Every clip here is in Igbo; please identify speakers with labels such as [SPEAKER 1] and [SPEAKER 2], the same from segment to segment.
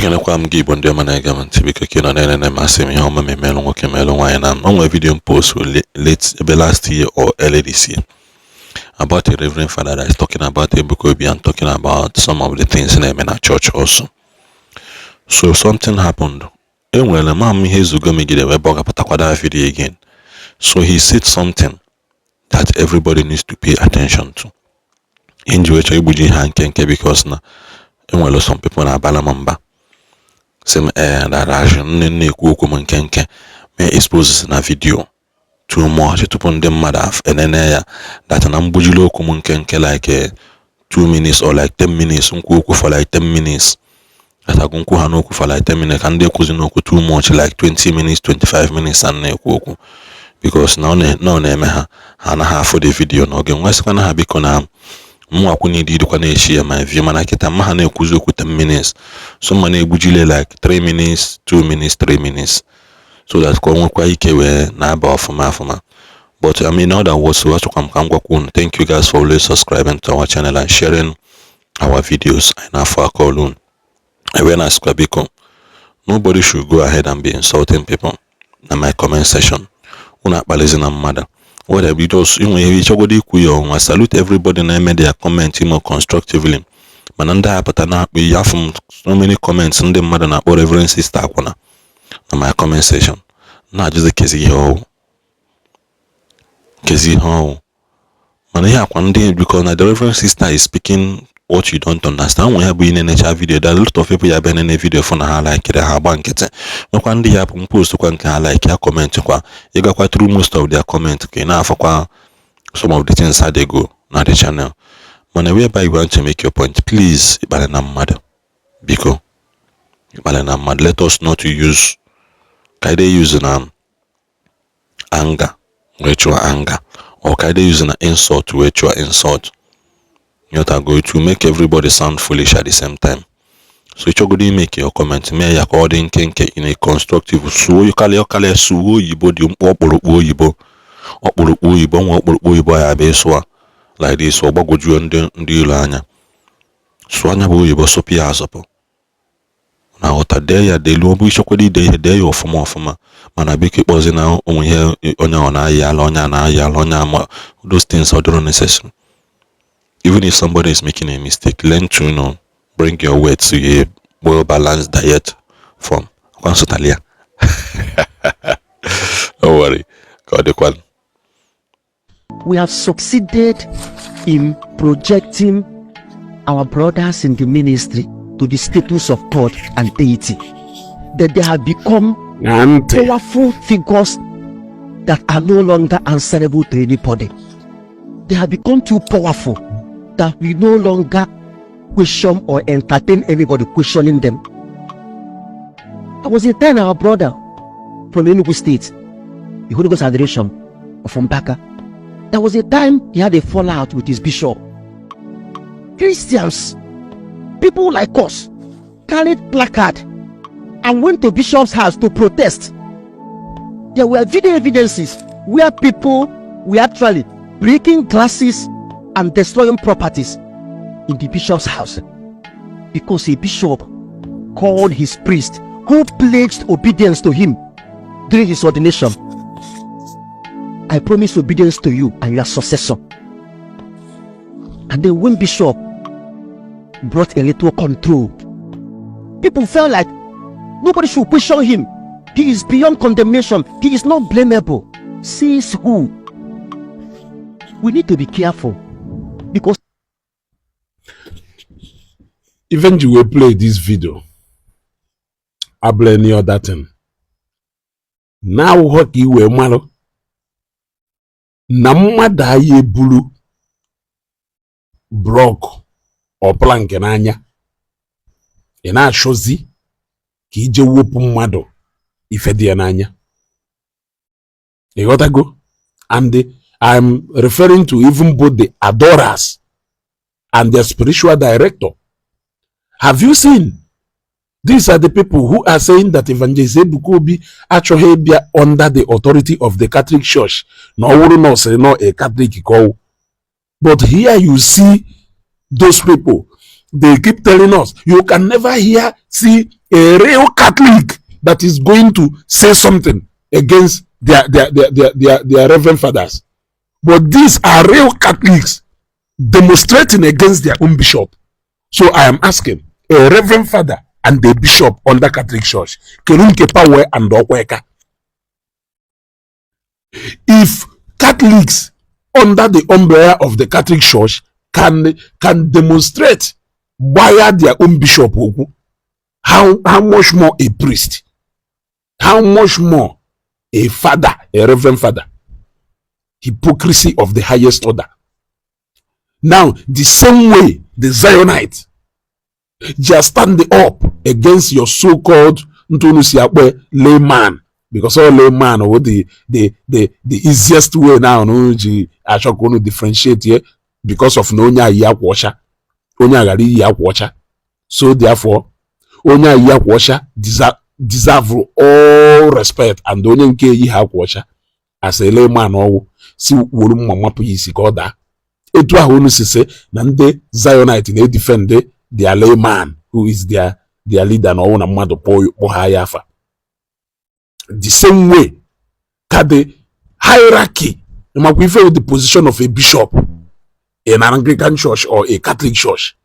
[SPEAKER 1] Kwa Igbo ndị ọma na-ege m ntị biko ka ị nọ na-ene masị m ihe ọma m emelụ nwoke melụ nwaanyị na onwe video post last year or early this year about a reverend father that is talking about Ebuka Obi and talking about some of the things in the church also. So something happened. Enwere m ihe zugo megide wee bọgapụtakwa that video again. So he said something that everybody needs to pay attention to. Inji wecha igbuji ha nke because na enwere some people na abala mamba. Same that na-ekwu okwu m nke may expose na video too much to put them mad off and then that na mbujili okwu m nke like 2 minutes or like 10 minutes nkwu okwu for like 10 minutes that I go ha n'okwu for like 10 minutes and they kuzi n'okwu too much like 20 minutes 25 minutes and na-ekwu okwu because now na-eme ha na half for the video na oge nwesikwa na ha biko na mwakwu n'ididikwa na-eshare my view mana kita ha na-ekwuzi okwu 10 minutes so ma na-egbujile like 3 minutes 2 minutes 3 minutes so that kwa nwekwa ike wee na-aba ọfụma. But I mean, in other words, so thank you guys for always subscribing to our channel and sharing our videos. And now for call when I subscribe, nobody should go ahead and be insulting people in my comment section. Una balezina mother. What I videos I salute everybody and made their comment more constructively. Mananda patana we have so many comments in the mother na or reverend sister akwana na my comment section. Na just the kezi how man here one day because the reverend sister is speaking what you don't understand. We have been in a video that a lot of people have been in a video for na like it ha banket no one day have post kwa nke like ya comment kwa you got quite through most of their comment okay now for kwa some of the things how they go na the channel man whereby you want to make your point please ibalena mad because ibalena mad let us not to use can they use anger virtual anger or can they use an insult to virtual insult. You're going to make everybody sound foolish at the same time. So you're going to make your comment me according in a constructive so you call suwo yibo di okporo yibo ya be so like this so gbagoju ndị ilo anya so anya bụ yibo so pia asopo na ota de ya de lu obu ichokwedi de ya ofuma mana beke kpozi na onwe ihe onye ọ na-ayala onye those things are not necessary. Even if somebody is making a mistake, learn to bring your words to a well balanced diet form. Don't worry. God the one.
[SPEAKER 2] We have succeeded in projecting our brothers in the ministry to the status of God and deity. That they have become powerful figures that are no longer answerable to anybody. They have become too powerful that we no longer question or entertain anybody questioning them. I was a time our brother from Enugu State, the Holy Ghost Adoration from Baka. There was a time he had a fallout with his bishop. Christians, people like us, carried placard and went to bishop's house to protest. There were video evidences where people were actually breaking glasses and destroying properties in the bishop's house because a bishop called his priest who pledged obedience to him during his ordination. I promise obedience to you and your successor. And then when bishop brought a little control, people felt like nobody should question him. He is beyond condemnation. He is not blamable. Says who? We need to be careful because
[SPEAKER 3] even you will play this video, I blame you that thing. Now what you were malo namada ye bulu block or plank enanya ena shozi ki ije wopu mmado ifedi enanya. You gotta go and I'm referring to even both the adorers and their spiritual director. Have you seen? These are the people who are saying that Evangelist Ebuka Obi actually be under the authority of the Catholic Church. No, say no a Catholic call. But here you see those people. They keep telling us you can never see a real Catholic that is going to say something against their reverend fathers. But these are real Catholics demonstrating against their own bishop. So I am asking, a reverend father and the bishop under Catholic Church, if Catholics under the umbrella of the Catholic Church can demonstrate via their own bishop, how much more a priest, how much more a father, a reverend father. Hypocrisy of the highest order. Now, the same way the Zionites just standing up against your so-called layman, because all layman or the easiest way now I shall go to differentiate here because of no yak washer, yak washer. So therefore, onya yak washer deserve all respect and only yak washer as a layman or si wolu mama isi ka ọ daa. Etu ahụ unu si se na ndị Zionite na defend their layman who is their leader na ọwụ na mmadụ kpọ ha ya afa. The same way ka the hierarchy makwa ife with the position of a bishop in an Anglican church or a Catholic church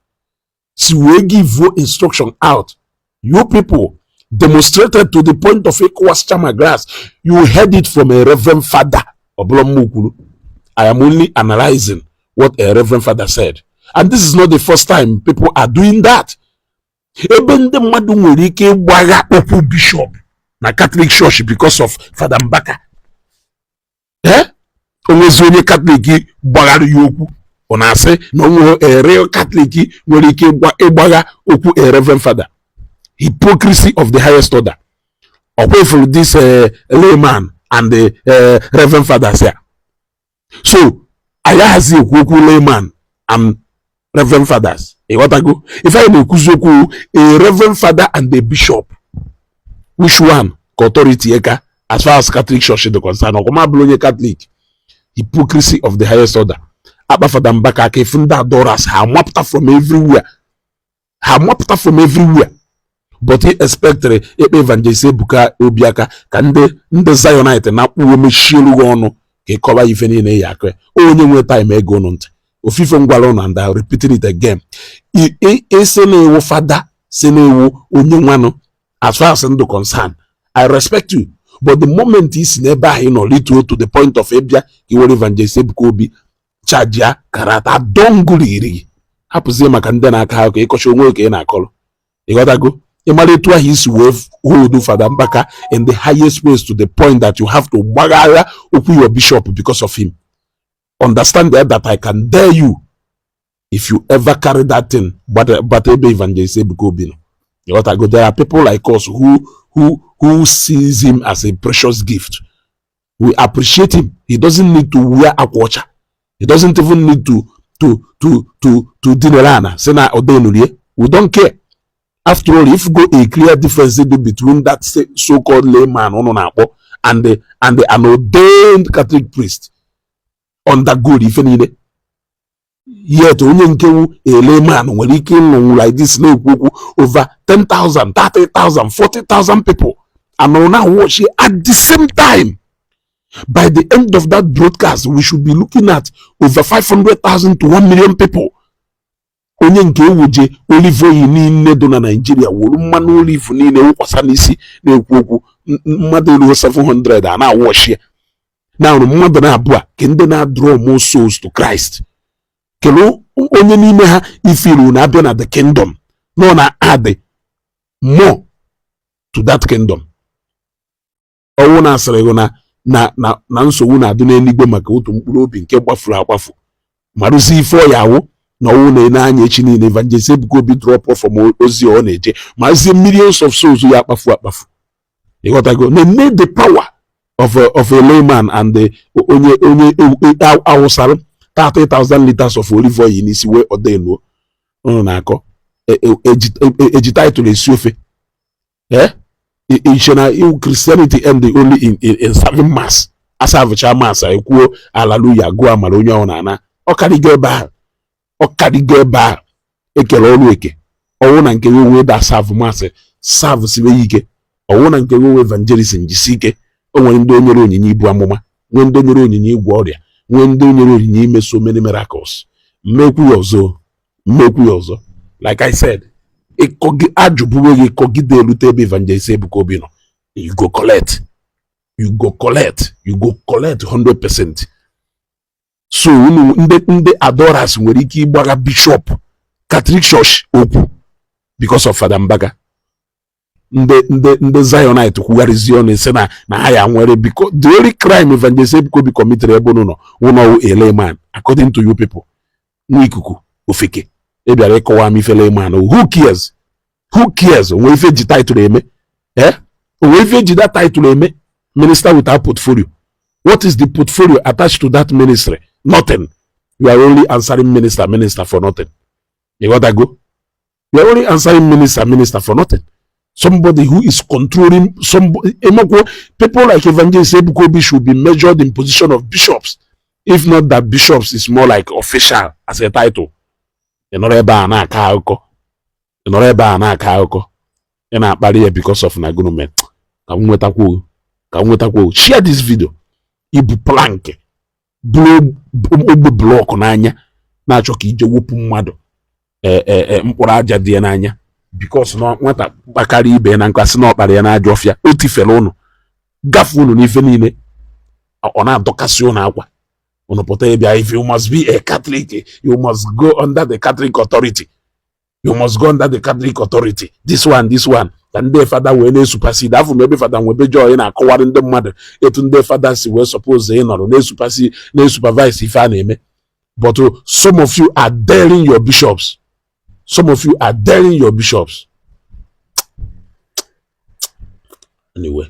[SPEAKER 3] si wee give instruction out. You people demonstrated to the point of equals chama grass. You heard it from a reverend father. I am only analyzing what a reverend father said. And this is not the first time people are doing that. Even the madu nwere ike gbagha okwu bishop na Catholic Church because of Father Mbaka. Onwezi onye Catholic gbaghara ya okwu. Ọ na-asị na onwe a real Catholic nwere ike gbagha okwu a reverend father. Hypocrisy of the highest order. Away from this layman and the reverend fathers here. So I has a layman and reverend fathers. If I know a reverend father and the bishop, which one authority as far as Catholic Church is concerned? Catholic. Hypocrisy of the highest order. Abba Father Mbaka Kefunda Doras ha mapped from everywhere. From everywhere. But he expected evangelist buka obiaka ka ndị Zionite na akpụ mechielu ọnụ ka ịkọba ife niile ya akwe onye nwe time ego nụ ntị ofife ngwara ụnụ and I repeating it again. Ese na-ewu fada se na-ewu onye nwanụ as far as ndụ concern, I respect you, but the moment is n'ebe ahụ nọ lituo to the point of ebia iwere evangelist buka obi charge karata donguliri hapụzie maka ndị na-aka ha ka ịkọcha onwe ka ị na-akọrọ ịghọtago. Imaletua his wave hold Father Mbaka in the highest ways to the point that you have to bagara open your bishop because of him. Understand that I can dare you if you ever carry that thing, but evangelist there are people like us who sees him as a precious gift. We appreciate him. He doesn't need to wear a watcher. He doesn't even need to dinerana. Sena odenulie. We don't care. After all, if you go a clear difference between that so-called layman and an ordained Catholic priest undergo if any yet only a layman when he came like this over 10,000, 30,000, 40,000 people and now watch it at the same time. By the end of that broadcast, we should be looking at over 500,000 to 1 million people. Onye nke ewuje olive oil niile do na Nigeria wuru mmanụ olive niile wụkwasa n'isi na-ekwu okwu mmadụ elu 700 a na-awọchi na mmadụ na-abụọ ke ndị na-draw more souls to Christ. Kelu onye n'ime ha ifiru na abịa na the kingdom no na add more to that kingdom. Ọwụ na asịrị go na nsogbu na-adị n'eluigwe maka otu mkpụrụ obi nke gbafuru agbafu marụzi ife ọ yawo na ọwụ na-anya echi niile evangelist ebugo bi drop off from ozi ọ na-eje mazi millions of souls ya akpafu. You got to go. They need the power of a layman and the onye awusara 30,000 liters of olive oil in isi we odeno na akọ eji title esiofe Christianity end only in serving mass asavicha mass ekwuo hallelujah go amara onye ọ na-ana ọkarigo ebe a ekele ọrụ eke ọwụ na nke we da serve mass serve sibe ike ọwụ na nke wewe evangelism jisi ike o nwere ndị onyere onyinye ibu amụma nwee ndị onyere onyinye ịgwọ ọrịa nwee ndị onyere onyinye ime so many miracles mmekwu ya ọzọ like I said ajụbụwe gị kọgide elute ebe evangelist Ebuka Obi nọ you go collect 100%. So ndị adorers nwere ike ịgbagha bishop Catholic Church okwu because of Fada Mbaga. ndị Zionite kwugharịzi ọnụ ese na ha ya nwere because the only crime evangelist Ebuka Obi committed ebe ụnọ a layman according to you people n'ikuku ofeke ebiara ịkọwa m ife layman. Who cares onwe ife ji title eme onwe ife ji that title eme minister without portfolio. What is the portfolio attached to that ministry? Nothing. You are only answering minister for nothing. You gotta go. You are only answering minister for nothing. Somebody who is controlling somebody. People like Evangelist Ebuka Obi should be measured in position of bishops. If not that bishops is more like official as a title. You know ebe na because of nagunument. Ka nwetakwo share this video. Ibu plank block n'anya na-achọ ka ije wepụ mmadụ mkpụrụ aja dị n'anya because na nwata kpakara ibe na nkasị na ọkpara ya na-ajọ ọfịa o tifere ụnụ gafe ụnụ n'ife niile ọ na-adọkasị ụnụ akwa ụnụ pụta ịbịa if you must be a Catholic you must go under the Catholic authority. This one ka ndị fada wee na-esupaside afọ m ebe fada nwebe joy na-akọwarị ndị mmadụ etu ndị fada si wee suppose ị nọrọ na-supervise ife a na-eme. But some of you are daring your bishops. Anyway.